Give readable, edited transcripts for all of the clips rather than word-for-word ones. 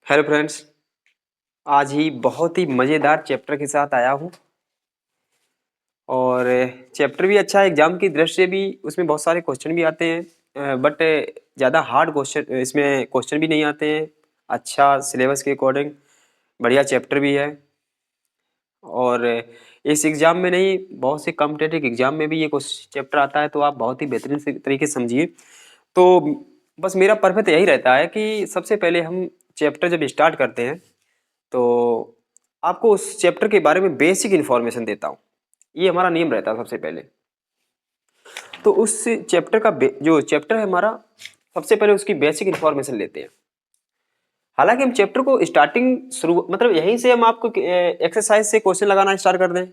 Hello friends. आज ही बहुत ही मज़ेदार चैप्टर के साथ आया हूँ और चैप्टर भी अच्छा है। एग्जाम की दृष्टि से भी उसमें बहुत सारे क्वेश्चन भी आते हैं, बट ज़्यादा हार्ड क्वेश्चन इसमें क्वेश्चन भी नहीं आते हैं। अच्छा सिलेबस के अकॉर्डिंग बढ़िया चैप्टर भी है और इस एग्ज़ाम में नहीं, बहुत से कॉम्पिटेटिव एग्जाम में भी ये चैप्टर आता है, तो आप बहुत ही बेहतरीन तरीके से समझिए। तो बस मेरा परफेक्ट यही रहता है कि सबसे पहले हम चैप्टर जब स्टार्ट करते हैं तो आपको उस चैप्टर के बारे में बेसिक इन्फॉर्मेशन देता हूँ। ये हमारा नियम रहता है सबसे पहले। तो उस चैप्टर का जो चैप्टर है हमारा, सबसे पहले उसकी बेसिक इन्फॉर्मेशन लेते हैं। हालांकि हम चैप्टर को स्टार्टिंग शुरू मतलब यहीं से हम आपको एक्सरसाइज से क्वेश्चन लगाना स्टार्ट कर दें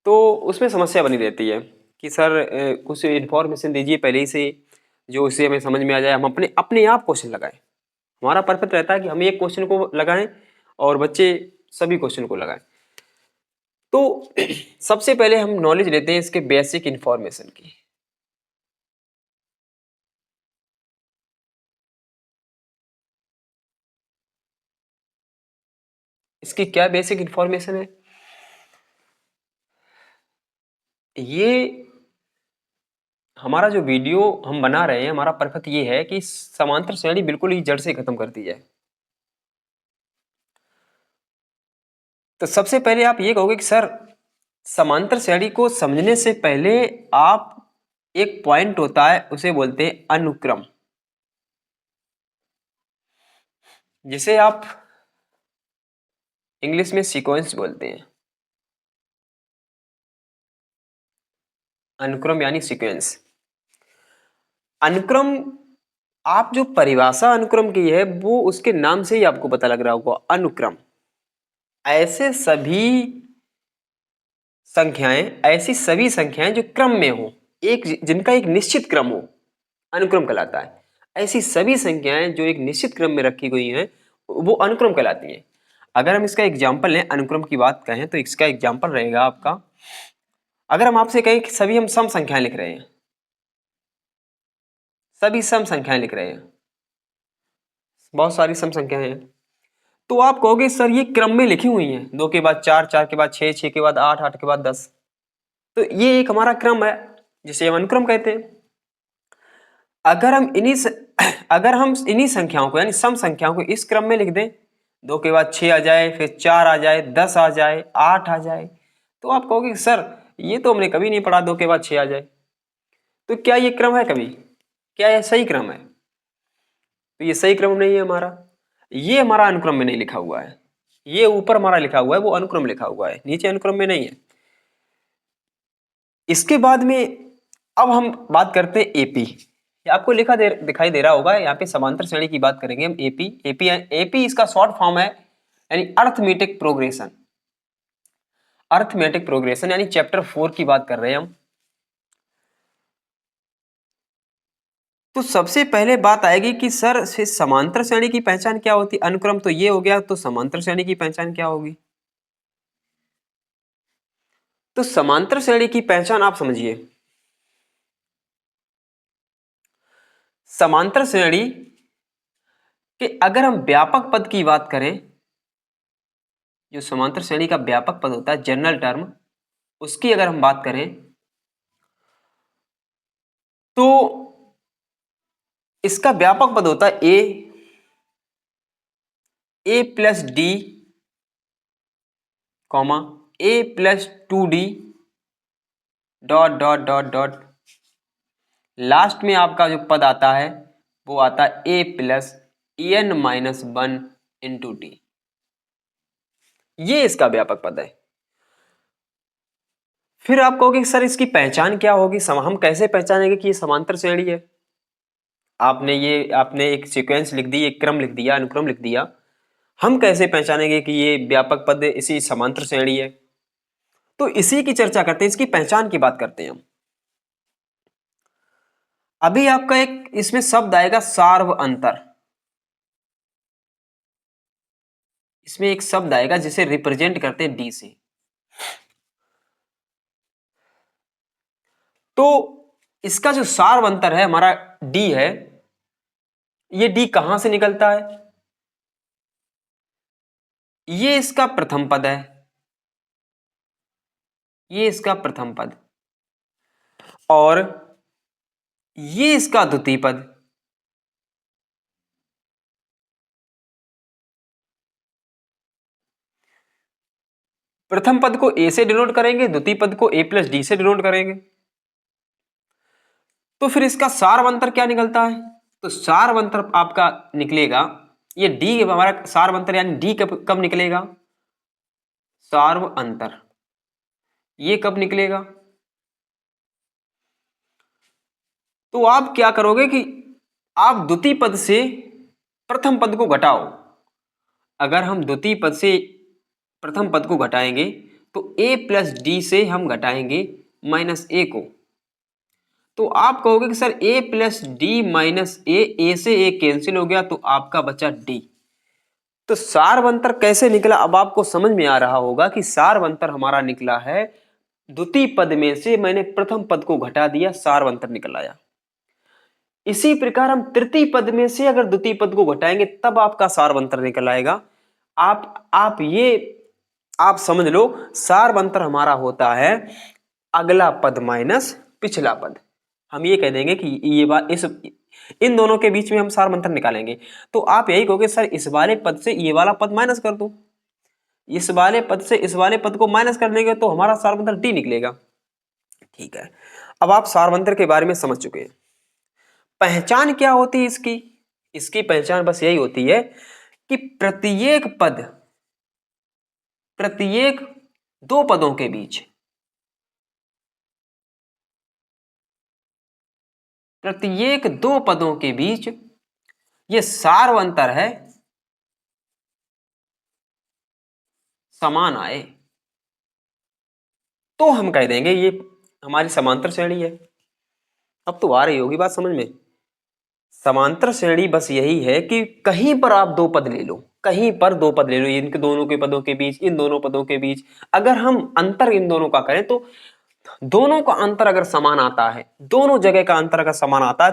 तो उसमें समस्या बनी रहती है कि सर कुछ इन्फॉर्मेशन दीजिए पहले ही से जो उससे हमें समझ में आ जाए, हम अपने अपने आप क्वेश्चन लगाएं। हमारा परफेक्ट रहता है कि हम एक क्वेश्चन को लगाएं और बच्चे सभी क्वेश्चन को लगाएं। तो सबसे पहले हम नॉलेज लेते हैं इसके बेसिक इंफॉर्मेशन की। इसकी क्या बेसिक इंफॉर्मेशन है? ये हमारा जो वीडियो हम बना रहे हैं, हमारा परफेक्ट ये है कि समांतर श्रेणी बिल्कुल ही जड़ से खत्म कर दी जाए। तो सबसे पहले आप ये कहोगे कि सर समांतर श्रेणी को समझने से पहले आप एक पॉइंट होता है उसे बोलते हैं अनुक्रम, जिसे आप इंग्लिश में सीक्वेंस बोलते हैं। अनुक्रम यानी सीक्वेंस। अनुक्रम, आप जो परिभाषा अनुक्रम की है वो उसके नाम से ही आपको पता लग रहा होगा। अनुक्रम ऐसे सभी संख्याएं, ऐसी सभी संख्याएं जो क्रम में हो, एक जिनका एक निश्चित क्रम हो, अनुक्रम कहलाता है। ऐसी सभी संख्याएं जो एक निश्चित क्रम में रखी गई हैं वो अनुक्रम कहलाती हैं। अगर हम इसका एग्जाम्पल लें, अनुक्रम की बात कहें तो इसका एग्जाम्पल रहेगा आपका, अगर हम आपसे कहें कि सभी हम सम संख्याएं लिख रहे हैं, सभी सम संख्याएं लिख रहे हैं, बहुत सारी सम संख्याएं हैं, तो आप कहोगे सर ये क्रम में लिखी हुई हैं, 2 के बाद 4, 4 के बाद 6, 6 के बाद 8, 8 के बाद 10। तो ये एक हमारा क्रम है जिसे हम अनुक्रम कहते हैं। अगर हम अगर हम इन्हीं संख्याओं को यानी सम संख्याओं को इस क्रम में लिख दें, 2 के बाद 6 आ जाए, फिर 4 आ जाए, 10 आ जाए, 8 आ जाए, तो आप कहोगे सर ये तो हमने कभी नहीं पढ़ा 2 के बाद 6 आ जाए। तो क्या ये क्रम है कभी? क्या यह सही क्रम है? तो ये सही क्रम नहीं है हमारा। ये हमारा अनुक्रम में नहीं लिखा हुआ है। ये ऊपर हमारा लिखा हुआ है वो अनुक्रम लिखा हुआ है, नीचे अनुक्रम में नहीं है। इसके बाद में अब हम बात करते हैं एपी। ये आपको दिखाई दे रहा होगा, यहाँ पे समांतर श्रेणी की बात करेंगे हम। एपी एपी एपी इसका शॉर्ट फॉर्म है यानी अर्थमेटिक प्रोग्रेशन। अर्थमेटिक प्रोग्रेशन यानी चैप्टर 4 की बात कर रहे हैं हम। तो सबसे पहले बात आएगी कि सर समांतर श्रेणी की पहचान क्या होती है? अनुक्रम तो ये हो गया, तो समांतर श्रेणी की पहचान क्या होगी? तो समांतर श्रेणी की पहचान आप समझिए। समांतर श्रेणी के अगर हम व्यापक पद की बात करें, जो समांतर श्रेणी का व्यापक पद होता है, जनरल टर्म, उसकी अगर हम बात करें तो इसका व्यापक पद होता है A plus D comma A plus 2d dot dot dot dot, last में आपका जो पद आता है वो आता है A plus N minus 1 into D. ये इसका व्यापक पद है। फिर आप कहोगे सर इसकी पहचान क्या होगी, हम कैसे पहचानेंगे कि ये समांतर श्रेणी है? आपने एक सीक्वेंस लिख दी, एक क्रम लिख दिया, अनुक्रम लिख दिया, हम कैसे पहचानेंगे कि ये व्यापक पद इसी समांतर श्रेणी है? तो इसी की चर्चा करते हैं, इसकी पहचान की बात करते हैं हम। अभी आपका एक इसमें शब्द आएगा सार्व अंतर। इसमें एक शब्द आएगा जिसे रिप्रेजेंट करते हैं डी से। तो इसका जो सार्व अंतर है हमारा डी है, ये डी कहां से निकलता है? ये इसका प्रथम पद है, ये इसका प्रथम पद, और ये इसका द्वितीय पद। प्रथम पद को ए से डिनोट करेंगे, द्वितीय पद को ए प्लस डी से डिनोट करेंगे। तो फिर इसका सार्वंतर क्या निकलता है? तो सार्वंतर आपका निकलेगा, ये डी हमारा सार्वंतर यानी डी कब निकलेगा? सार्व अंतर ये कब निकलेगा? तो आप क्या करोगे कि आप द्वितीय पद से प्रथम पद को घटाओ। अगर हम द्वितीय पद से प्रथम पद को घटाएंगे तो a प्लस डी से हम घटाएंगे माइनस ए को। तो आप कहोगे कि sir a plus D minus A से a कैंसिल हो गया तो आपका बचा d। तो सार्वंतर कैसे निकला? अब आपको समझ में आ रहा होगा कि सार्वंतर हमारा निकला है द्वितीय पद में से मैंने प्रथम पद को घटा दिया, सार्वंतर निकल आया। इसी प्रकार हम तृतीय पद में से अगर द्वितीय पद को घटाएंगे तब आपका सार्वंतर निकल आएगा। आप समझ लो, सार्वंतर हमारा होता है अगला पद माइनस पिछला पद। हम ये कह देंगे कि ये बात इन दोनों के बीच में हम सार्वंतर निकालेंगे। तो आप यही कहोगे सर इस वाले पद से ये वाला पद माइनस कर दो, इस वाले पद से इस वाले पद को माइनस कर देंगे तो हमारा सार्वंतर डी निकलेगा। ठीक है, अब आप सार्वंतर के बारे में समझ चुके हैं। पहचान क्या होती है इसकी? इसकी पहचान बस यही होती है कि प्रत्येक दो पदों के बीच, प्रत्येक दो पदों के बीच ये सार्वंतर है समान आए तो हम कह देंगे ये हमारी समांतर श्रेणी है। अब तो आ रही होगी बात समझ में। समांतर श्रेणी बस यही है कि कहीं पर आप दो पद ले लो, कहीं पर दो पद ले लो, इनके दोनों के पदों के बीच, इन दोनों पदों के बीच अगर हम अंतर इन दोनों का करें तो दोनों का अंतर अगर समान आता है, दोनों जगह का अंतर अगर समान आता है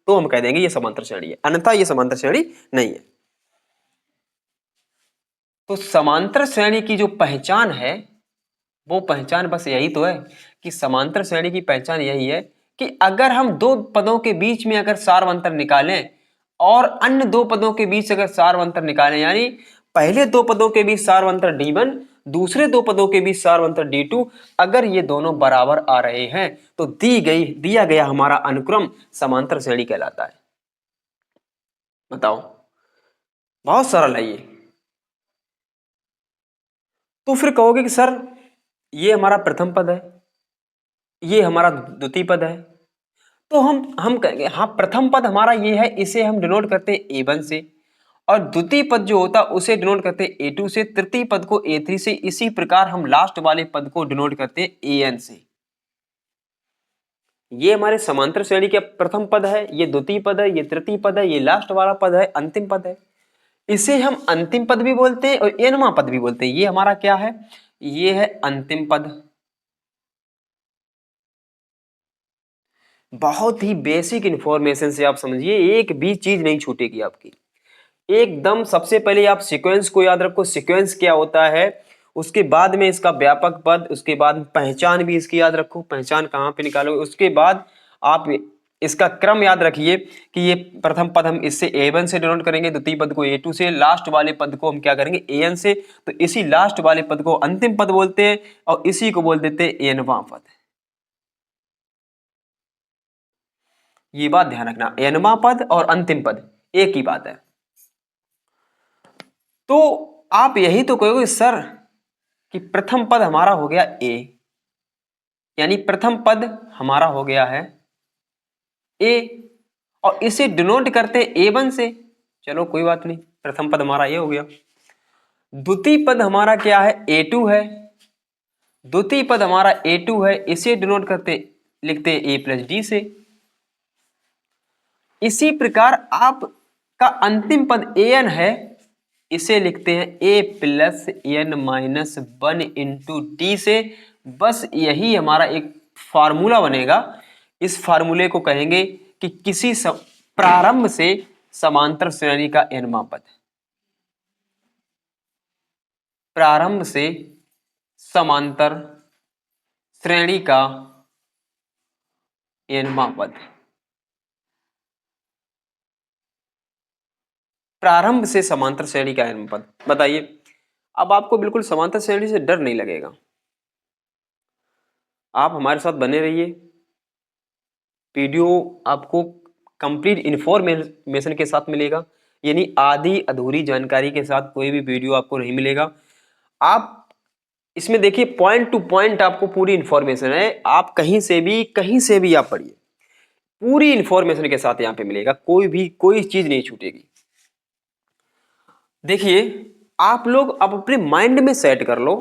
तो हम कह देंगे ये समांतर श्रेणी है, अन्यथा ये समांतर श्रेणी नहीं है। तो समांतर श्रेणी की जो पहचान है वो पहचान बस यही तो है कि समांतर श्रेणी की पहचान यही है कि अगर हम दो पदों के बीच में अगर सार्वंतर निकालें और अन्य दो पदों के बीच अगर सार्वंतर निकालें, यानी पहले दो पदों के बीच सार्वंतर d1, दूसरे दो पदों के बीच सार्वंतर d2, अगर ये दोनों बराबर आ रहे हैं तो दिया गया हमारा अनुक्रम समांतर श्रेणी कहलाता है। बताओ, बहुत सरल है ये। तो फिर कहोगे कि सर ये हमारा प्रथम पद है, ये हमारा द्वितीय पद है, तो हम कहेंगे हाँ प्रथम पद हमारा ये है, इसे हम डिनोट करते हैं a1 से, और द्वितीय पद जो होता है उसे डिनोट करते हैं a2 से, तृतीय पद को a3 से। इसी प्रकार हम लास्ट वाले पद को डिनोट करते हैं an से। ये हमारे समांतर श्रेणी के प्रथम पद है, ये द्वितीय पद है, ये तृतीय पद है, ये लास्ट वाला पद है, अंतिम पद है। इसे हम अंतिम पद भी बोलते हैं और एनवां पद भी बोलते हैं। ये हमारा क्या है? ये है अंतिम पद। बहुत ही बेसिक इंफॉर्मेशन से आप समझिए, एक भी चीज नहीं छूटेगी आपकी एकदम। सबसे पहले आप सीक्वेंस को याद रखो, सीक्वेंस क्या होता है, उसके बाद में इसका व्यापक पद, उसके बाद पहचान भी इसकी याद रखो, पहचान कहाँ पे निकालोगे, उसके बाद आप इसका क्रम याद रखिए कि ये प्रथम पद हम इससे a1 से डिनोट करेंगे, द्वितीय पद को a2 से, लास्ट वाले पद को हम क्या करेंगे an से। तो इसी लास्ट वाले पद को अंतिम पद बोलते हैं और इसी को बोल देते हैं nवां पद। ये बात ध्यान रखना, nवां पद और अंतिम पद एक ही बात है। तो आप यही तो कहोगे सर कि प्रथम पद हमारा हो गया a, यानी प्रथम पद हमारा हो गया है a, और इसे डिनोट करते a1 से। चलो कोई बात नहीं, प्रथम पद हमारा ये हो गया। द्वितीय पद हमारा क्या है? a2 है। द्वितीय पद हमारा a2 है, इसे डिनोट करते लिखते हैं a प्लस डी से। इसी प्रकार आपका अंतिम पद an है, इसे लिखते हैं a plus n minus 1 into D से। बस यही हमारा एक फार्मूला बनेगा। इस फार्मूले को कहेंगे कि किसी प्रारंभ से समांतर श्रेणी का nवां पद। प्रारंभ से समांतर श्रेणी का nवां पद। प्रारंभ से समांतर श्रेणी का nवां पद, बताइए। अब आपको बिल्कुल समांतर श्रेणी से डर नहीं लगेगा, आप हमारे साथ बने रहिए। वीडियो आपको कंप्लीट इंफॉर्मेशन के साथ मिलेगा, यानी आधी अधूरी जानकारी के साथ कोई भी वीडियो आपको नहीं मिलेगा। आप इसमें देखिए पॉइंट टू पॉइंट आपको पूरी इंफॉर्मेशन है, आप कहीं से भी आप पढ़िए, पूरी इंफॉर्मेशन के साथ यहाँ पे मिलेगा, कोई चीज नहीं छूटेगी। देखिए आप लोग अब अपने माइंड में सेट कर लो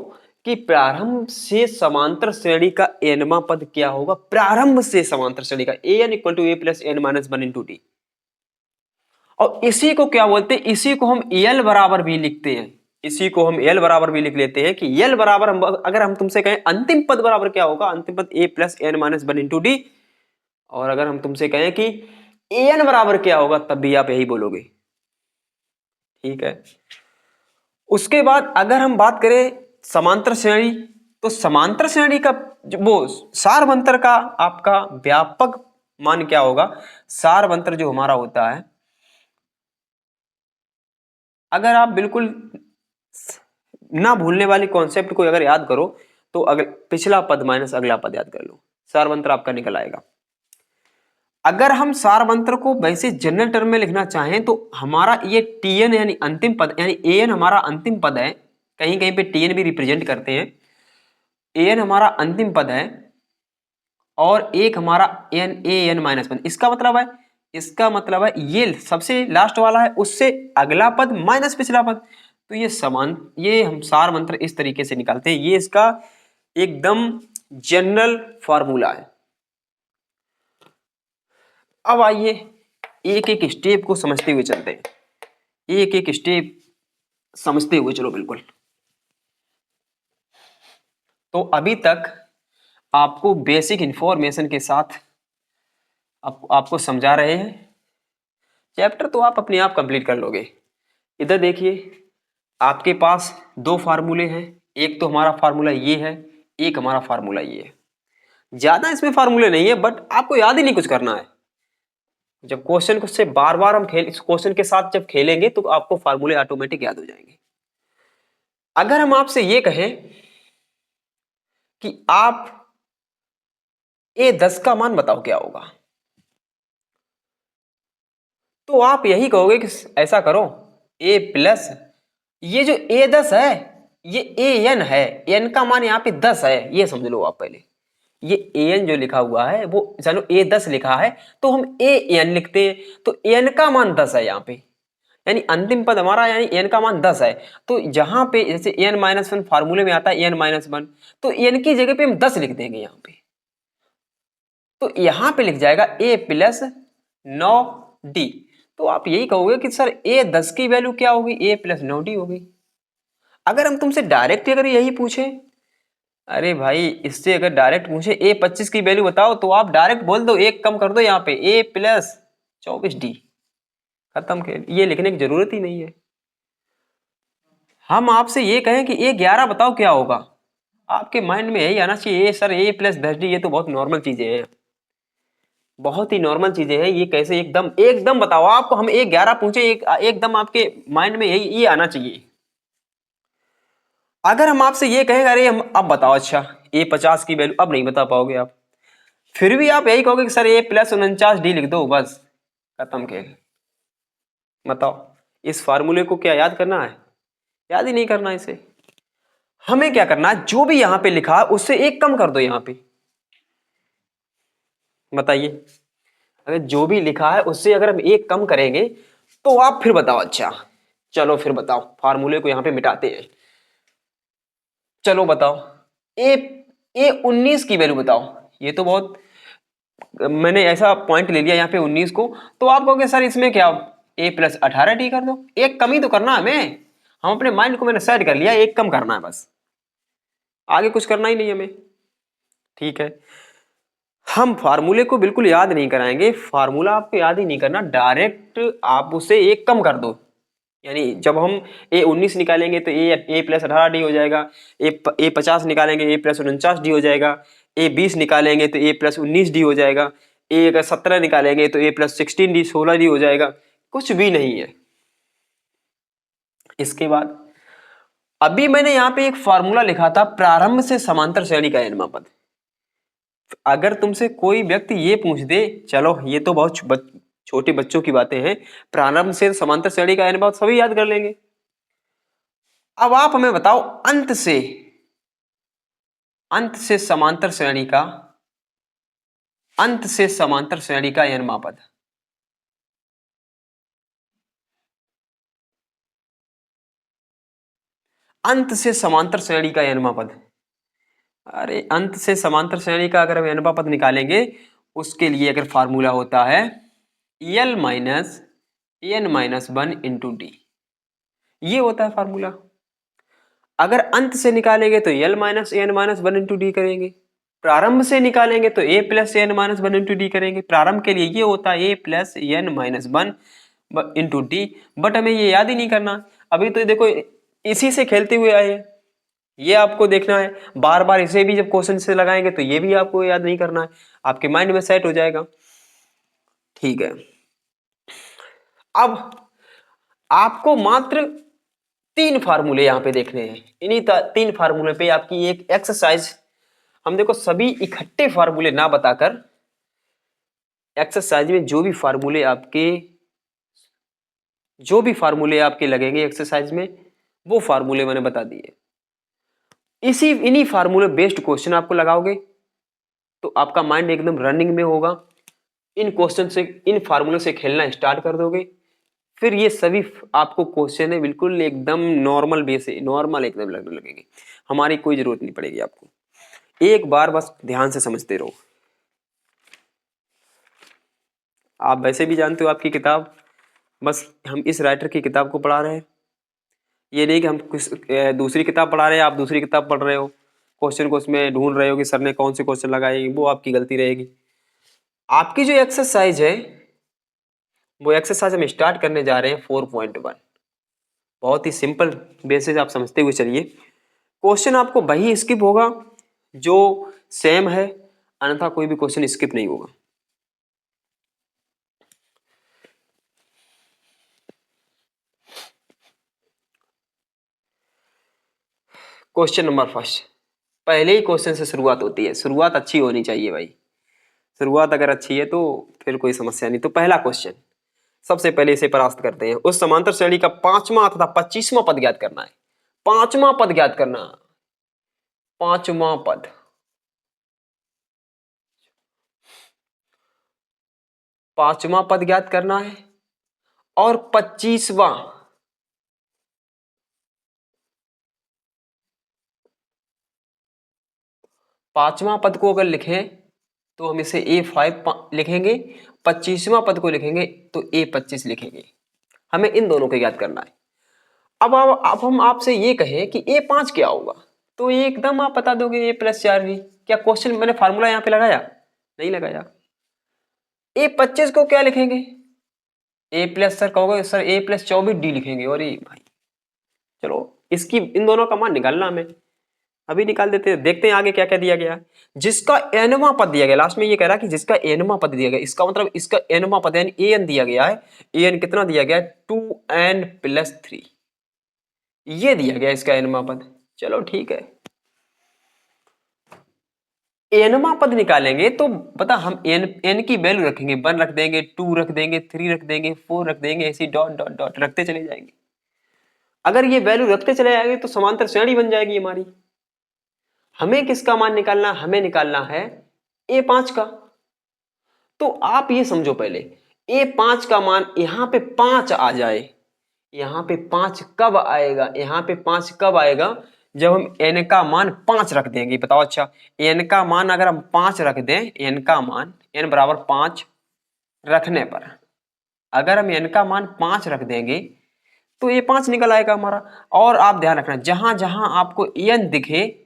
कि प्रारंभ से समांतर श्रेणी का nवां पद क्या होगा। प्रारंभ से समांतर श्रेणी का an equal to a plus n minus one into T, और इसी को क्या बोलते हैं, इसी को हम एल बराबर भी लिखते हैं, इसी को हम एल बराबर भी लिख लेते हैं कि एल बराबर अगर हम तुमसे कहें अंतिम पद बराबर क्या होगा, अंतिम पद a plus n minus one into T, और अगर हम तुमसे कहें कि an बराबर क्या होगा, तब भी आप यही बोलोगे। ठीक है, उसके बाद अगर हम बात करें समांतर श्रेणी, तो समांतर श्रेणी का वो सारवंतर का आपका व्यापक मान क्या होगा। सारवंतर जो हमारा होता है, अगर आप बिल्कुल ना भूलने वाली कॉन्सेप्ट को अगर याद करो तो अगर पिछला पद माइनस अगला पद याद कर लो, सारवंतर आपका निकल आएगा। अगर हम सारवंतर को वैसे जनरल टर्म में लिखना चाहें तो हमारा ये टीएन यानी अंतिम पद, यानी एन हमारा अंतिम पद है, कहीं कहीं पे टीएन भी रिप्रेजेंट करते हैं, एन हमारा अंतिम पद है और एक हमारा N A N minus one. इसका मतलब है ये सबसे लास्ट वाला है, उससे अगला पद माइनस पिछला पद। तो ये हम सारवंतर इस तरीके से निकालते हैं, ये इसका एकदम जनरल फॉर्मूला है। अब आइए एक एक स्टेप को समझते हुए चलते हैं, एक एक स्टेप समझते हुए चलो बिल्कुल। तो अभी तक आपको बेसिक इंफॉर्मेशन के साथ आपको समझा रहे हैं, चैप्टर तो आप अपने आप कंप्लीट कर लोगे। इधर देखिए आपके पास दो फार्मूले हैं, एक तो हमारा फार्मूला ये है, एक हमारा फार्मूला ये है। ज्यादा इसमें फार्मूले नहीं है, बट आपको याद ही नहीं कुछ करना है। जब क्वेश्चन को से बार बार हम इस क्वेश्चन के साथ जब खेलेंगे तो आपको फार्मूले ऑटोमेटिक याद हो जाएंगे। अगर हम आपसे ये कहें कि आप A10 का मान बताओ क्या होगा, तो आप यही कहोगे कि ऐसा करो A प्लस ये जो A10 है ये AN है, n का मान यहाँ पे 10 है, ये समझ लो आप पहले। ये AN जो लिखा हुआ है वो चलो A10 लिखा है तो हम AN लिखते हैं, तो n का मान 10 है यहाँ पे, यानी अंतिम पद हमारा यानी n का मान 10 है। तो जहां पे जैसे n माइनस वन फार्मूले में आता है n माइनस वन, तो n की जगह पे हम 10 लिख देंगे यहाँ पे, तो यहाँ पे लिख जाएगा a प्लस 9d। तो आप यही कहोगे कि सर A10 की वैल्यू क्या होगी, a प्लस 9d होगी। अगर हम तुमसे डायरेक्ट अगर यही पूछे, अरे भाई इससे अगर डायरेक्ट पूछे A25 की वैल्यू बताओ, तो आप डायरेक्ट बोल दो, एक कम कर दो यहाँ पे a प्लस 24d, खत्म खेल, ये लिखने की जरूरत ही नहीं है। हम आपसे ये कहें कि A11 बताओ क्या होगा, आपके माइंड में यही आना चाहिए सर a प्लस 10d, ये तो बहुत नॉर्मल चीजें हैं, बहुत ही नॉर्मल चीजें हैं, ये कैसे एकदम बताओ। आपको हम A11 पूछे एकदम आपके माइंड में यही ये आना चाहिए। अगर हम आपसे ये कहें अरे हम अब बताओ, अच्छा A50 की वैल्यू, अब नहीं बता पाओगे आप, फिर भी आप यही कहोगे कि सर a प्लस 49d लिख दो, बस खत्म खेल। बताओ इस फार्मूले को क्या याद करना है, याद ही नहीं करना इसे। हमें क्या करना है, जो भी यहां पे लिखा है उससे एक कम कर दो यहाँ पे। बताइए अगर जो भी लिखा है उससे अगर हम एक कम करेंगे तो आप फिर बताओ। अच्छा चलो फिर बताओ, फार्मूले को यहाँ पे मिटाते हैं। चलो बताओ A19 की वैल्यू बताओ। ये तो बहुत मैंने ऐसा पॉइंट ले लिया यहाँ पे 19 को, तो आप कहोगे सर इसमें क्या a प्लस 18d कर दो, एक कम ही तो करना है हमें, हम अपने माइंड को मैंने सेट कर लिया, एक कम करना है बस, आगे कुछ करना ही नहीं हमें। ठीक है, हम फार्मूले को बिल्कुल याद नहीं कराएंगे, फार्मूला आपको याद ही नहीं करना, डायरेक्ट आप उसे एक कम कर दो, यानी जब हम A19 निकालेंगे तो ए प्लस 18D हो जाएगा, A50 निकालेंगे A प्लस 49D हो जाएगा, A20 निकालेंगे तो A प्लस 19D हो जाएगा, A17 निकालेंगे तो A प्लस 16D 16D हो जाएगा। कुछ भी नहीं है। इसके बाद अभी मैंने यहाँ पे एक फॉर्मूला लिखा था, प्रारंभ से समांतर श्रेणी का n पद। अगर तुमसे कोई व्यक्ति ये पूछ दे, चलो ये तो बहुत छोटे बच्चों की बातें हैं, प्रारंभ से समांतर श्रेणी का n पद सभी याद कर लेंगे। अब आप हमें बताओ अंत से समांतर श्रेणी का n पद। अंत से समांतर श्रेणी का n पद। अरे अंत से समांतर श्रेणी का अगर हम n पद निकालेंगे, उसके लिए अगर फार्मूला होता है L minus n-1 into D, ये होता है फार्मूला। अगर अंत से निकालेंगे तो L minus n-1 into D करेंगे, प्रारंभ से निकालेंगे तो A plus n-1 into D करेंगे। प्रारंभ के लिए ये होता है A plus n-1 into D, but हमें ये याद ही नहीं करना। अभी तो देखो इसी से खेलते हुए आए हैं, ये आपको देखना है। बार बार इसे भी जब क्वेश्चन से लगाएंगे तो ये भी आपको याद नहीं करना है, आपके माइंड में सेट हो जाएगा। ठीक है, अब आपको मात्र 3 फार्मूले यहाँ पे देखने हैं। इन्हीं 3 फार्मूले पे आपकी एक एक्सरसाइज, हम देखो सभी इकट्ठे फार्मूले ना बताकर एक्सरसाइज में जो भी फार्मूले आपके लगेंगे एक्सरसाइज में, वो फार्मूले मैंने बता दिए। इन्हीं फार्मूले बेस्ड क्वेश्चन आपको लगाओगे तो आपका माइंड एकदम रनिंग में होगा। इन फार्मूले से खेलना स्टार्ट कर दोगे, फिर ये सभी आपको क्वेश्चन है बिल्कुल एकदम नॉर्मल वे से नॉर्मल एकदम लगने लगेंगे। हमारी कोई जरूरत नहीं पड़ेगी आपको, एक बार बस ध्यान से समझते रहो। आप वैसे भी जानते हो आपकी किताब, बस हम इस राइटर की किताब को पढ़ा रहे हैं। ये नहीं कि हम कुछ दूसरी किताब पढ़ा रहे हैं, आप दूसरी किताब पढ़ रहे हो, क्वेश्चन को उसमें ढूंढ रहे हो कि सर ने कौन से क्वेश्चन लगाए, वो आपकी गलती रहेगी। आपकी जो एक्सरसाइज है, वो एक्सरसाइज हम स्टार्ट करने जा रहे हैं 4.1। बहुत ही सिंपल बेसिस आप समझते हुए चलिए। क्वेश्चन आपको वही स्किप होगा जो सेम है, अन्यथा कोई भी क्वेश्चन स्किप नहीं होगा। क्वेश्चन नंबर फर्स्ट, पहले ही क्वेश्चन से शुरुआत होती है। शुरुआत अच्छी होनी चाहिए भाई, शुरुआत अगर अच्छी है तो फिर कोई समस्या नहीं। तो पहला क्वेश्चन, सबसे पहले इसे परास्त करते हैं। उस समांतर श्रेणी का 5वां तथा 25वां पद ज्ञात करना है। 5वां पद ज्ञात करना, 5वां पद, 5वां पद ज्ञात करना है और 25वां, 5वां पद को अगर लिखें तो हम इसे A5 लिखेंगे, 25वां पद को लिखेंगे तो A25 लिखेंगे। हमें इन दोनों को ज्ञात करना है। अब हम आपसे ये कहें कि A5 क्या होगा, तो ये एकदम आप बता दोगे A प्लस 4D। क्या क्वेश्चन मैंने फार्मूला यहाँ पे लगाया? नहीं लगाया। A25 को क्या लिखेंगे? A प्लस, सर कहोगे सर A प्लस 24D लिखेंगे। और ये भाई चलो इसकी इन दोनों का मान निकालना हमें, अभी निकाल देते हैं। देखते हैं आगे क्या क्या दिया गया। जिसका nवां पद दिया गया, लास्ट में ये कह रहा है कि जिसका nवां पद दिया गया, इसका मतलब इसका nवां पद यानी an दिया गया है। an कितना दिया गया है? 2n प्लस 3, ये दिया गया इसका nवां पद। चलो ठीक है, nवां पद निकालेंगे तो पता हम n की वैल्यू रखेंगे, 1 रख देंगे, 2 रख देंगे, 3 रख देंगे, 4 रख देंगे, ऐसी डॉट डॉट डॉट रखते चले जाएंगे। अगर ये वैल्यू रखते चले जाएंगे तो समांतर श्रेणी बन जाएगी हमारी। हमें किसका मान निकालना? हमें निकालना है A5 का। तो आप ये समझो पहले, A5 का मान यहां पे 5 आ जाए, यहां पे 5 कब आएगा? यहां पे 5 कब आएगा? जब हम n का मान 5 रख देंगे। बताओ, अच्छा n का मान अगर हम 5 रख दें, n का मान n बराबर 5 रखने पर अगर हम n का मान 5 रख देंगे तो ये 5 निकल आएगा हमारा। और आप ध्यान रखना, जहां जहां आपको n दिखे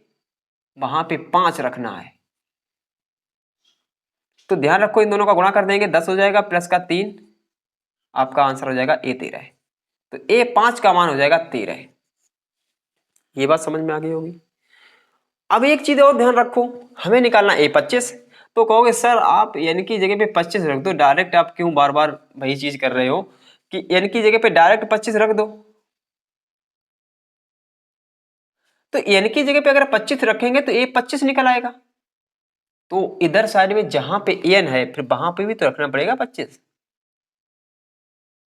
वहां पे 5 रखना है। तो ध्यान रखो, इन दोनों का गुणा कर देंगे 10 हो जाएगा, प्लस का 3, आपका आंसर हो जाएगा A13। तो A5 का मान हो जाएगा 13। ये बात समझ में आ गई होगी। अब एक चीज और ध्यान रखो, हमें निकालना A25। तो कहोगे सर आप n की जगह पे 25 रख दो, डायरेक्ट आप क्यों बार बार वही चीज कर रहे हो कि n की जगह पे डायरेक्ट 25 रख दो। तो n की जगह पे अगर 25 रखेंगे तो A25 निकल आएगा। तो इधर साइड में जहां पे n है फिर वहां पे भी तो रखना पड़ेगा 25,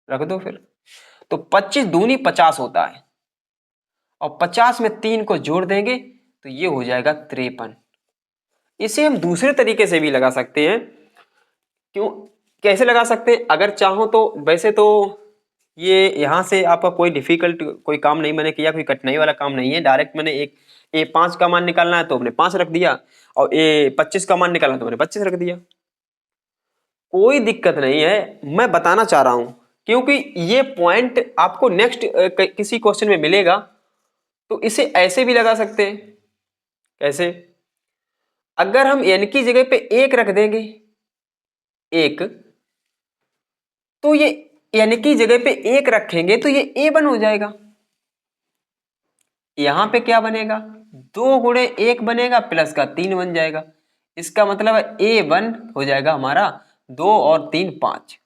रख दो फिर। तो 25 दूनी 50 होता है और 50 में 3 को जोड़ देंगे तो ये हो जाएगा 53। इसे हम दूसरे तरीके से भी लगा सकते हैं। क्यों, कैसे लगा सकते हैं? अगर चाहो तो वैसे तो ये यहाँ से आपका कोई डिफिकल्ट कोई काम नहीं मैंने किया, कोई कठिनाई वाला काम नहीं है। डायरेक्ट मैंने एक A5 का मान निकालना है तो हमने 5 रख दिया और A25 का मान निकालना तो मैंने 25 रख दिया। कोई दिक्कत नहीं है, मैं बताना चाह रहा हूं क्योंकि ये पॉइंट आपको नेक्स्ट किसी क्वेश्चन में मिलेगा। तो इसे ऐसे भी लगा सकते हैं। कैसे? अगर हम n की जगह पे 1 रख देंगे, 1, तो ये n की जगह पे 1 रखेंगे तो ये A1 हो जाएगा। यहां पे क्या बनेगा? 2 गुणे 1 बनेगा प्लस का 3 बन जाएगा। इसका मतलब है A1 हो जाएगा हमारा 2 और 3 5।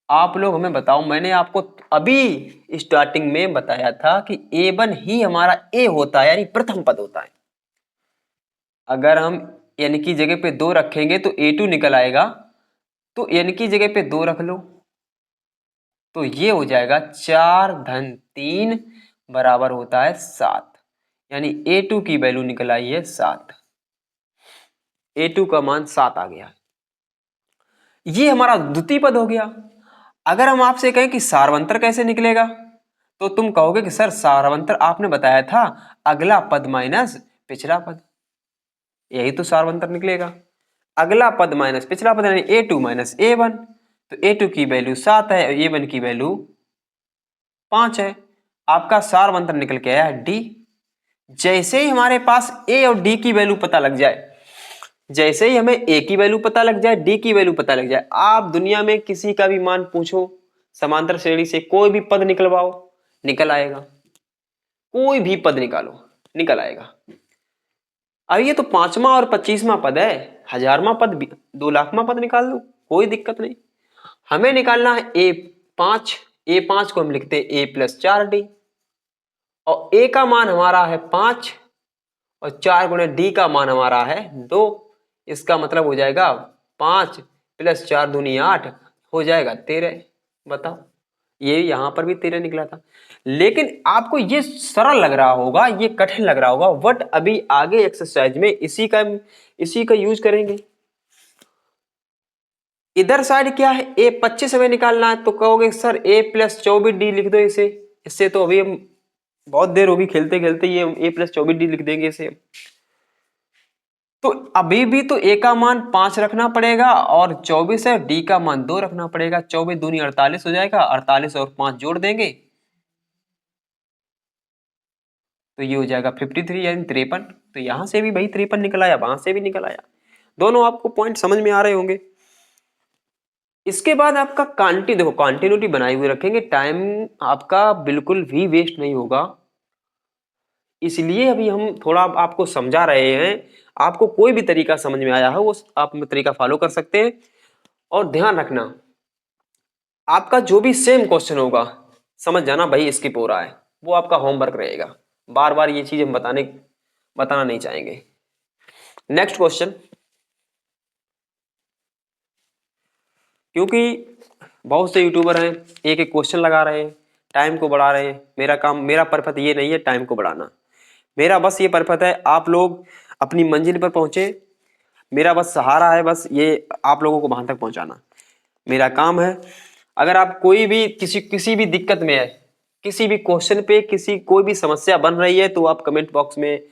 आप लोग हमें बताओ, मैंने आपको अभी स्टार्टिंग में बताया था कि A1 ही हमारा A होता है, यानी प्रथम पद होता है। अगर हम n की जगह पे 2 रखेंगे तो A2 निकल आएगा। तो n की जगह पे 2 रख लो तो ये हो जाएगा 4 धन 3 बराबर होता है 7, यानी A2 की वैल्यू निकल आई है 7। A2 का मान 7 आ गया। ये हमारा द्वितीय पद हो गया। अगर हम आपसे कहें कि सार्वंतर कैसे निकलेगा तो तुम कहोगे कि सर सार्वंतर आपने बताया था अगला पद माइनस पिछला पद, यही तो सार्वंतर निकलेगा। अगला पद माइनस पिछला पद यानी A2 माइनस A1। तो A2 की वैल्यू 7 है और A1 की वैल्यू 5 है। आपका सार्वंतर निकल के आया D। जैसे ही हमारे पास A और D की वैल्यू पता लग जाए, जैसे ही हमें A की वैल्यू पता लग जाए, D की वैल्यू पता लग जाए, आप दुनिया में किसी का भी मान पूछो, समांतर श्रेणी से कोई भी पद निकलवाओ, निकल आएगा। कोई भी पद निकालो, निकल आएगा। अब ये तो 5वां और 25वां पद है, 1000वां पद 2,00,000वां पद निकाल लो, कोई दिक्कत नहीं। हमें निकालना है A5। A5 को हम लिखते हैं A प्लस 4D और A का मान हमारा है 5 और 4 गुणे D का मान हमारा है 2। इसका मतलब हो जाएगा 5 प्लस 4 दूनी 8 हो जाएगा 13। बताओ, ये यहां पर भी 13 निकला था। लेकिन आपको ये सरल लग रहा होगा, ये कठिन लग रहा होगा, बट अभी आगे एक्सरसाइज में इसी का यूज करेंगे। इधर साइड क्या है? A25 हमें निकालना है। तो कहोगे सर A प्लस 24D लिख दो इसे। इससे तो अभी हम बहुत देर होगी खेलते खेलते, ये A प्लस 24D लिख देंगे इसे। तो अभी भी तो A का मान 5 रखना पड़ेगा और 24 है, D का मान 2 रखना पड़ेगा। 24 दूनी 48 हो जाएगा, 48 और 5 जोड़ देंगे तो ये हो जाएगा 53 यानी 53। तो यहां से भी भाई 53 निकल आया, वहां से भी निकल आया। दोनों आपको पॉइंट समझ में आ रहे होंगे। इसके बाद आपका देखो कंटिन्यूटी बनाई हुई रखेंगे, टाइम आपका बिल्कुल भी वेस्ट नहीं होगा। इसलिए अभी हम थोड़ा आपको समझा रहे हैं। आपको कोई भी तरीका समझ में आया है वो आप तरीका फॉलो कर सकते हैं। और ध्यान रखना, आपका जो भी सेम क्वेश्चन होगा समझ जाना भाई स्किप हो रहा है, वो आपका होमवर्क रहेगा। बार बार ये चीज हम बताना नहीं चाहेंगे। नेक्स्ट क्वेश्चन, क्योंकि बहुत से यूट्यूबर हैं एक एक क्वेश्चन लगा रहे हैं, टाइम को बढ़ा रहे हैं। मेरा पर्पस ये नहीं है टाइम को बढ़ाना। मेरा बस ये पर्पस है आप लोग अपनी मंजिल पर पहुंचे। मेरा बस सहारा है, बस ये आप लोगों को वहां तक पहुंचाना मेरा काम है। अगर आप कोई भी किसी भी दिक्कत में है, किसी भी क्वेश्चन पे कोई भी समस्या बन रही है तो आप कमेंट बॉक्स में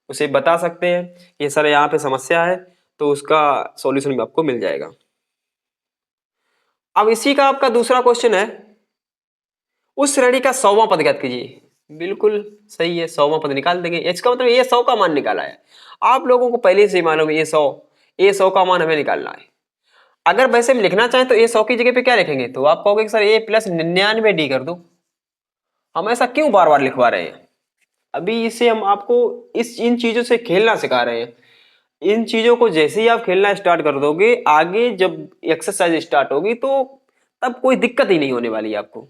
उसे बता सकते हैं ये सर यहाँ पे समस्या है, तो उसका सॉल्यूशन भी आपको मिल जाएगा। अब इसी का आपका दूसरा क्वेश्चन है, उस श्रेणी का 100वां पद ज्ञात कीजिए। बिल्कुल सही है, 100वां पद निकाल देंगे। इसका मतलब ये 100 का मान निकाला है। आप लोगों को पहले से ही मालूम है ये 100 का मान हमें निकालना है। अगर वैसे हम लिखना चाहें तो A 100 की जगह पे क्या लिखेंगे? तो आप कहोगे कि सर A प्लस 99D कर दो। हम ऐसा क्यों बार बार लिखवा रहे हैं? अभी इसे हम आपको इन चीजों से खेलना सिखा रहे हैं। इन चीजों को जैसे ही आप खेलना स्टार्ट कर दोगे, आगे जब एक्सरसाइज स्टार्ट होगी तो तब कोई दिक्कत ही नहीं होने वाली है आपको।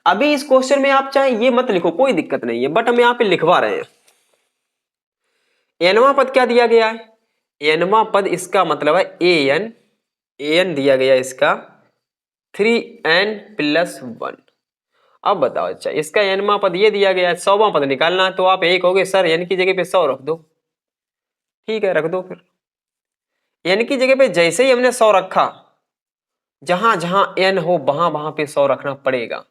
अभी इस क्वेश्चन में आप चाहे ये मत लिखो, कोई दिक्कत नहीं है, बट हम यहाँ पे लिखवा रहे हैं। एनवा पद क्या दिया गया है? एनवा पद इसका मतलब है एन, एन दिया गया इसका 3n+1। अब बताओ, अच्छा इसका एनवा पद ये दिया गया है, 100वां पद निकालना है, तो आप यही कहोगे सर एन की जगह पे 100 रख दो। ठीक है, रख दो। फिर एन की जगह पे जैसे ही हमने 100 रखा, जहां जहां एन हो वहां वहां पे 100 रखना पड़ेगा।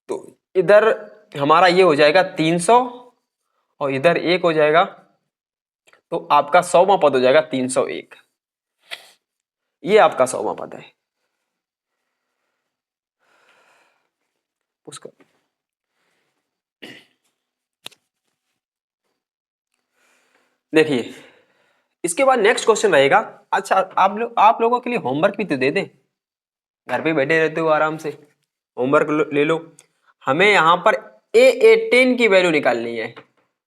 तो इधर हमारा ये हो जाएगा 300 और इधर 1 हो जाएगा, तो आपका 100वां पद हो जाएगा 301। ये आपका 100वां पद है। उसका देखिए, इसके बाद नेक्स्ट क्वेश्चन रहेगा। अच्छा आप लोगों के लिए होमवर्क भी तो दे दें, घर पे बैठे रहते हो आराम से, होमवर्क ले लो। हमें यहाँ पर A18 की वैल्यू निकालनी है।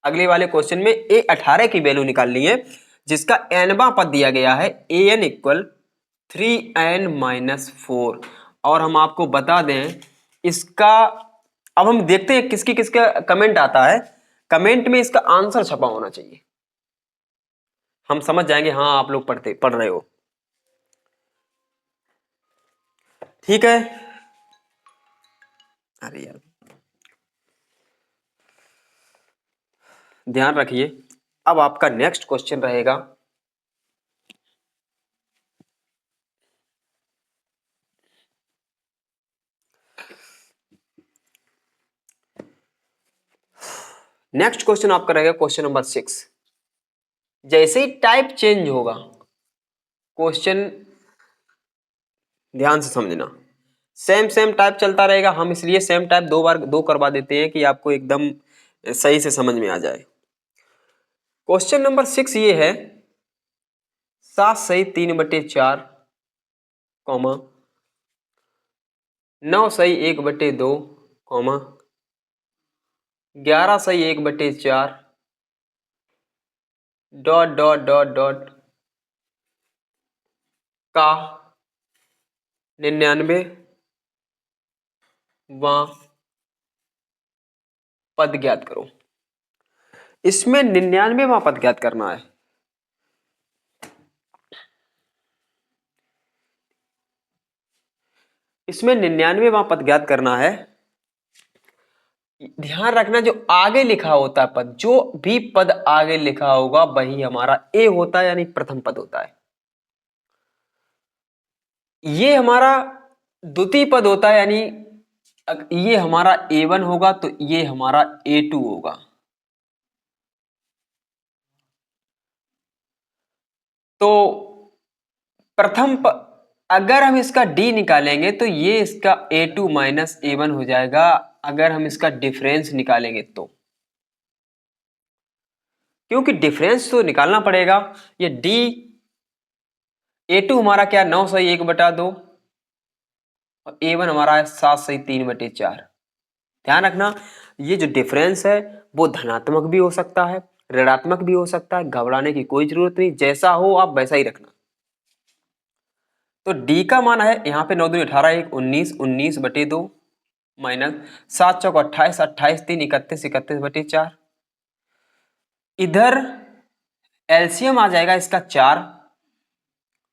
अगले वाले क्वेश्चन में A18 की वैल्यू निकालनी है, जिसका एनवा पद दिया गया है an = 3n-4। और हम आपको बता दें इसका, अब हम देखते हैं किसकी किसका कमेंट आता है। कमेंट में इसका आंसर छपा होना चाहिए, हम समझ जाएंगे हाँ आप लोग पढ़ रहे हो। ठीक है, अरे यार ध्यान रखिए। अब आपका नेक्स्ट क्वेश्चन रहेगा, नेक्स्ट क्वेश्चन आपका रहेगा क्वेश्चन नंबर 6। जैसे ही टाइप चेंज होगा, क्वेश्चन ध्यान से समझना, सेम टाइप चलता रहेगा। हम इसलिए सेम टाइप दो करवा देते हैं कि आपको एकदम सही से समझ में आ जाए। क्वेश्चन नंबर 6 ये है, 7 सही 3/4, 9 सही 1/2, 11 सही 1/4, डॉट डॉट डॉट डॉट का 99वां पद ज्ञात करो। इसमें 99वां पद ज्ञात करना है। इसमें 99वां पद ज्ञात करना है। ध्यान रखना, जो आगे लिखा होता है पद, जो भी पद आगे लिखा होगा वही हमारा ए होता है, यानी प्रथम पद होता है। ये हमारा द्वितीय पद होता है, यानी ये हमारा A1 होगा तो ये हमारा A2 होगा। तो अगर हम इसका D निकालेंगे तो ये इसका A2 - A1 हो जाएगा, अगर हम इसका डिफरेंस निकालेंगे तो, क्योंकि डिफरेंस तो निकालना पड़ेगा। ये D A2 हमारा क्या 9 सही 1/2 और A1 हमारा है 7 सही 3/4। ध्यान रखना, ये जो डिफरेंस है वो धनात्मक भी हो सकता है, ऋणात्मक भी हो सकता है, घबराने की कोई जरूरत नहीं, जैसा हो आप वैसा ही रखना। तो D का मान है यहाँ पे 9 दूनी 18, 1 19, 19/2 माइनस 7 चौक 28, 28 3 31, 31/4। इधर एलसीएम आ जाएगा इसका 4,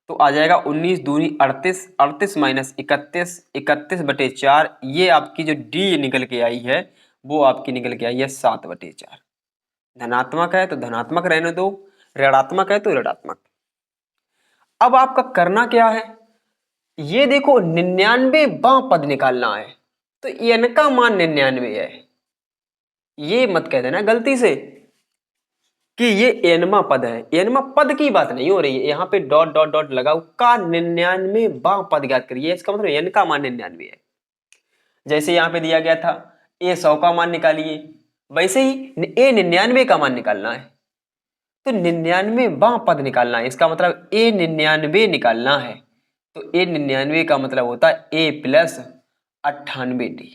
तो आ जाएगा 19 दूनी 38, 38 माइनस 31, 31/4। ये आपकी जो D निकल के आई है वो आपकी निकल के आई है 7/4। धनात्मक है तो धनात्मक रहने दो, ऋणात्मक है तो ऋणात्मक। अब आपका करना क्या है, ये देखो 99वां पद निकालना है, तो n का मान 99 है। ये मत कह देना गलती से कि ये एनवा पद है, एनवा पद की बात नहीं हो रही है, यहाँ पे डॉट डॉट डॉट लगाओ, का 99वां पद ज्ञात करिए, इसका मतलब n का मान 99 है। जैसे यहाँ पे दिया गया था a 100 का मान निकालिए, वैसे ही a 99 का मान निकालना है, तो 99वां पद निकालना है, इसका मतलब a 99 निकालना है। तो a 99 का मतलब होता है a + 98d।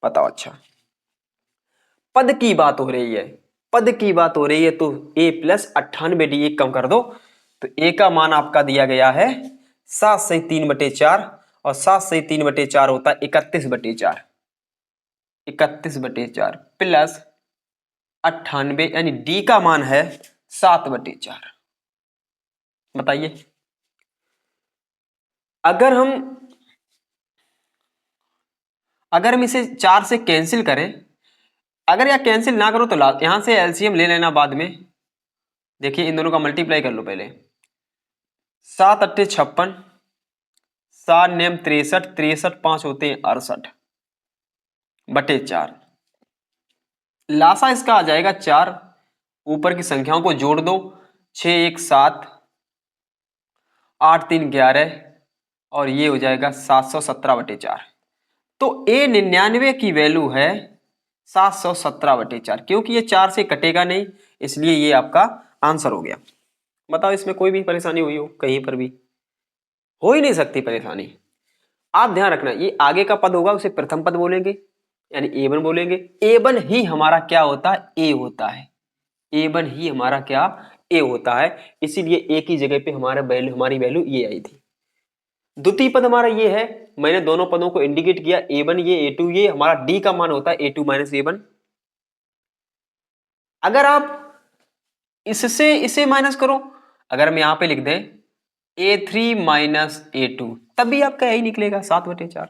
बताओ। अच्छा, पद की बात हो रही है, पद की बात हो रही है तो a प्लस 98d एक कम कर दो, तो a का मान आपका दिया गया है 7/3/4, और 7/3/4 होता है 31/4, 31/4 प्लस 98, यानी d का मान है 7/4। बताइए, अगर हम इसे 4 से कैंसिल करें, अगर या कैंसिल ना करो तो यहां से एलसीएम ले लेना बाद में। देखिए इन दोनों का मल्टीप्लाई कर लो पहले, 7×8 = 56, 7×9 = 63, 63 5 होते हैं 68/4। लासा इसका आ जाएगा 4, ऊपर की संख्याओं को जोड़ दो, 6 1 7, 8 3 11, और ये हो जाएगा 717/4। तो A99 की वैल्यू है 717/4, क्योंकि ये 4 से कटेगा नहीं, इसलिए ये आपका आंसर हो गया। बताओ इसमें कोई भी परेशानी हुई हो कहीं पर भी? हो ही नहीं सकती परेशानी। आप ध्यान रखना, ये आगे का पद होगा उसे प्रथम पद बोलेंगे, यानी A1 बोलेंगे। A1 ही हमारा क्या होता है? A होता है। A1 ही हमारा क्या? A होता है। इसीलिए A की जगह पे हमारी वैल्यू ये आई थी। द्वितीय पद हमारा ये है, मैंने दोनों पदों को इंडिकेट किया, A1 ये A2 ये, हमारा D का मान होता है A2 - A1। अगर आप इससे इसे माइनस करो, अगर हम यहां पे लिख दें A3 - A2, तब भी आपका यही निकलेगा 7/4।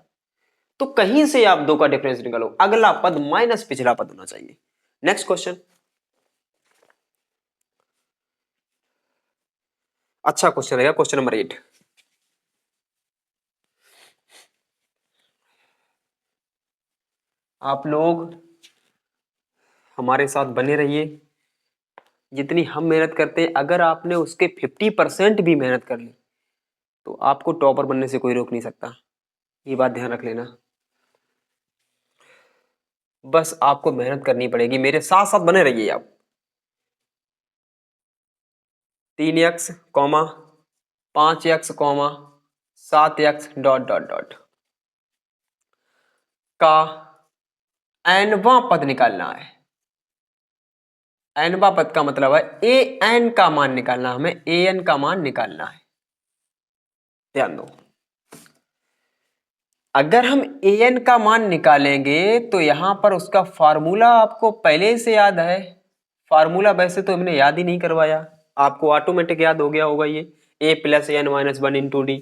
तो कहीं से आप दो का डिफरेंस निकालो, अगला पद माइनस पिछला पद होना चाहिए। Next question. अच्छा क्वेश्चन रहेगा, क्वेश्चन नंबर 8। आप लोग हमारे साथ बने रहिए, जितनी हम मेहनत करते हैं अगर आपने उसके 50% भी मेहनत कर ली तो आपको टॉपर बनने से कोई रोक नहीं सकता। ये बात ध्यान रख लेना। बस आपको मेहनत करनी पड़ेगी, मेरे साथ साथ बने रहिए आप। 3x, 5x, 7x dot dot dot का nवां पद निकालना है। nवां पद का मतलब है an का मान निकालना, हमें an का मान निकालना है। ध्यान दो, अगर हम an का मान निकालेंगे तो यहां पर उसका फार्मूला आपको पहले से याद है। फार्मूला वैसे तो हमने याद ही नहीं करवाया, आपको ऑटोमेटिक याद हो गया होगा ये, a + n - 1 × d।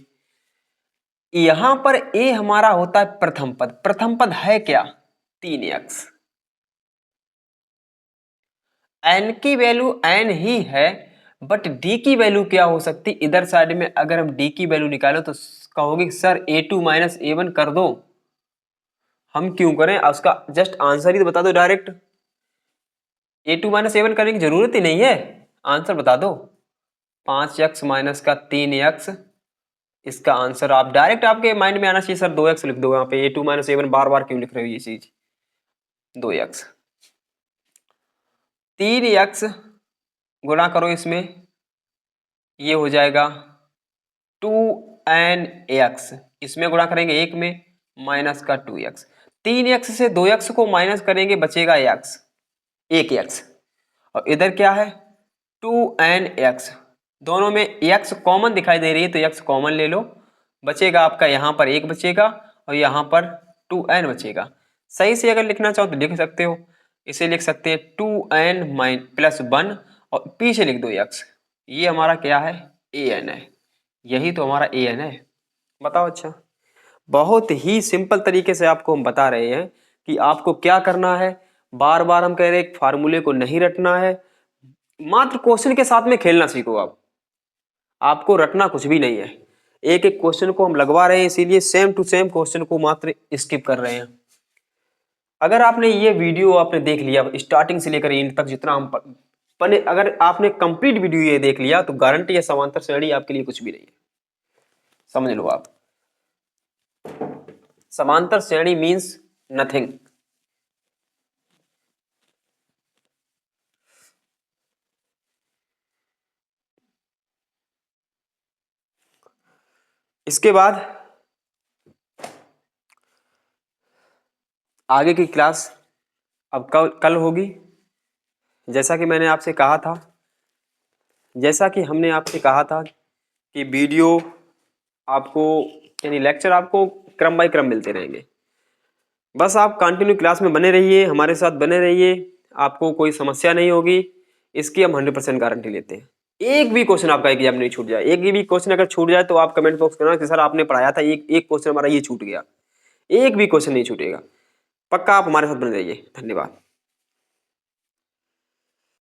यहां पर a हमारा होता है प्रथम पद। प्रथम पद है क्या? 3x। n की वैल्यू n ही है, बट d की वैल्यू क्या हो सकती? इधर साइड में अगर हम d की वैल्यू निकालो तो कहोगे सर A2 - A1 कर दो। हम क्यों करें, उसका जस्ट आंसर ही तो बता दो डायरेक्ट। A2 - A1 करने की जरूरत ही नहीं है, आंसर बता दो। 5x - 3x, इसका आंसर आप डायरेक्ट आपके माइंड में आना चाहिए, सर 2x लिख दो। यहाँ पे A2 - A1 बार बार क्यों लिख रहे हो ये चीज? 2x, 3x गुणा करो इसमें, ये हो जाएगा 2nx, इसमें गुणा करेंगे 1 में, माइनस का 2x। 3x से 2x को माइनस करेंगे, बचेगा x, 1x, और इधर क्या है 2nx। दोनों में x कॉमन दिखाई दे रही है तो x कॉमन ले लो, बचेगा आपका यहाँ पर 1 बचेगा और यहाँ पर 2n बचेगा। सही से अगर लिखना चाहो तो लिख सकते हो, इसे लिख सकते हैं 2n + 1 और पीछे लिख दो x। ये हमारा क्या है? an है। यही तो हमारा an है। बताओ। अच्छा, बहुत ही सिंपल तरीके से आपको हम बता रहे हैं कि आपको क्या करना है। बार बार हम कह रहे हैं फार्मूले को नहीं रटना है, मात्र क्वेश्चन के साथ में खेलना सीखो। आप आपको रटना कुछ भी नहीं है। एक एक क्वेश्चन को हम लगवा रहे हैं, इसीलिए सेम टू सेम क्वेश्चन को मात्र स्किप कर रहे हैं। अगर आपने ये वीडियो आपने देख लिया स्टार्टिंग से लेकर एंड तक, जितना हम पढ़े, अगर आपने कंप्लीट वीडियो ये देख लिया तो गारंटी है समांतर श्रेणी आपके लिए कुछ भी नहीं है। समझ लो आप, समांतर श्रेणी मीन्स नथिंग। इसके बाद आगे की क्लास अब कल होगी। जैसा कि हमने आपसे कहा था कि वीडियो आपको यानी लेक्चर आपको क्रम बाय क्रम मिलते रहेंगे। बस आप कंटिन्यू क्लास में बने रहिए, हमारे साथ बने रहिए, आपको कोई समस्या नहीं होगी, इसकी हम 100% गारंटी लेते हैं। एक भी क्वेश्चन आपका एग्जाम नहीं छूट जाए। एक भी क्वेश्चन अगर छूट जाए तो आप कमेंट बॉक्स करना कि सर आपने पढ़ाया था, एक क्वेश्चन हमारा ये छूट गया। एक भी क्वेश्चन नहीं छूटेगा। पक्का आप हमारे साथ बने रहिए। धन्यवाद।